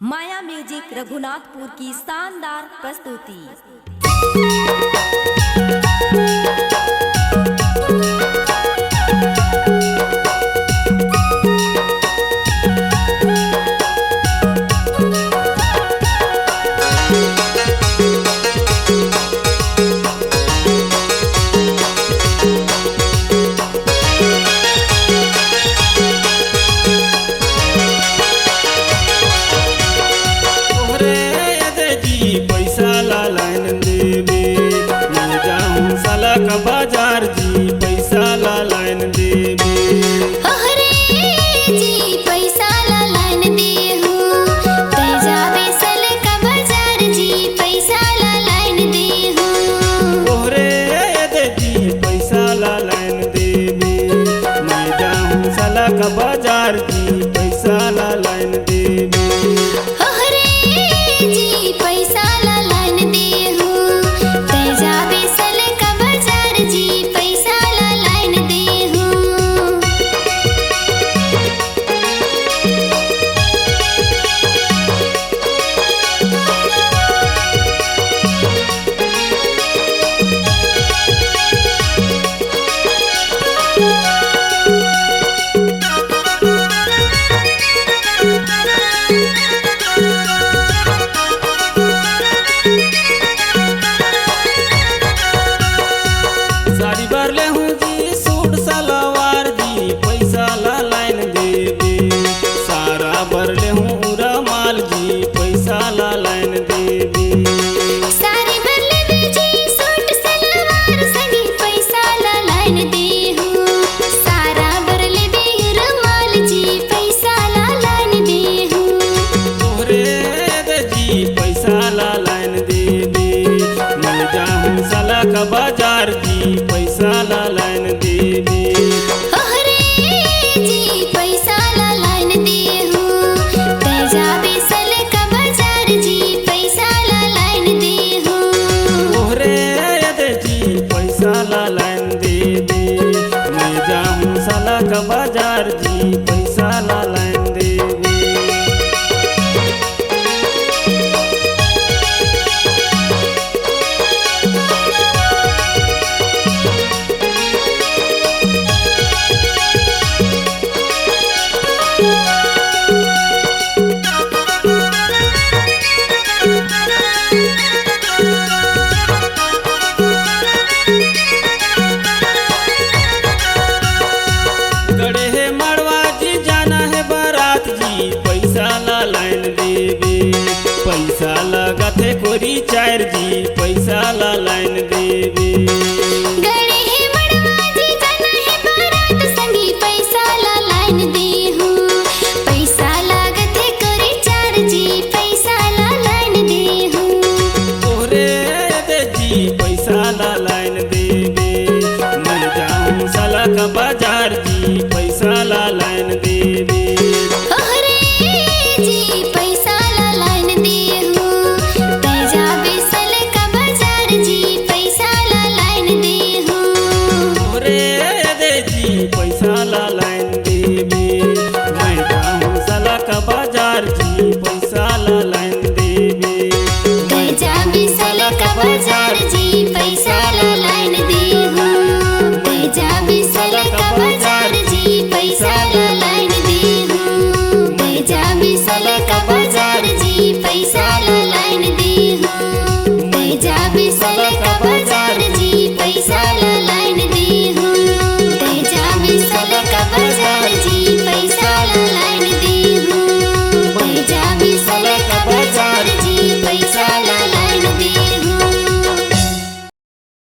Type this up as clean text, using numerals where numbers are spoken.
माया music Raghunathpur की शानदार प्रस्तुति। का बाजार जी पैसा ला लाइन देबे। अरे जी पैसा ला लाइन देहू ते जाबे सल का बाजार जी पैसा ला लाइन देहू। ओहरे दे जी पैसा ला लाइन देबे मैं जाऊं साला का बाजार जी पैसा ला लाइन देबे। अरे जी पैसा ला लाइन देहू ते जाबे सल का बाजार जी पैसा ला लाइन देहू। साड़ी भर ले हूँ जी सूट सलवार जी पैसा ला लाइन देबे। सारा भर ले हूँ रमाल जी पैसा ला लाइन देबे। सारी बरले बेजी सूट सलवार संगी पैसा ला लाइन देहू। सारा बरले बे रुमाल जी पैसा ला लाइन देहू। तोहरे दे जी पैसा ला लाइन देबे मैं जाऊं साला का बाजार जी पैसा ला लाइन देबे। अरे जी पैसा ला लाइन देहू ते जाबे सल का बाजार जी पैसा ला लाइन देहू। तोहरे दे जी पैसा ला लाइन देबे मैं जाऊं साला का बाजार जी पैसा ला लाइन देबे। गड़े है मड़वा जी जाना है बारात जी पैसा ला लाइन देबे। पैसा लगा थे कोरी चार जी पैसा ला लाइन देबे।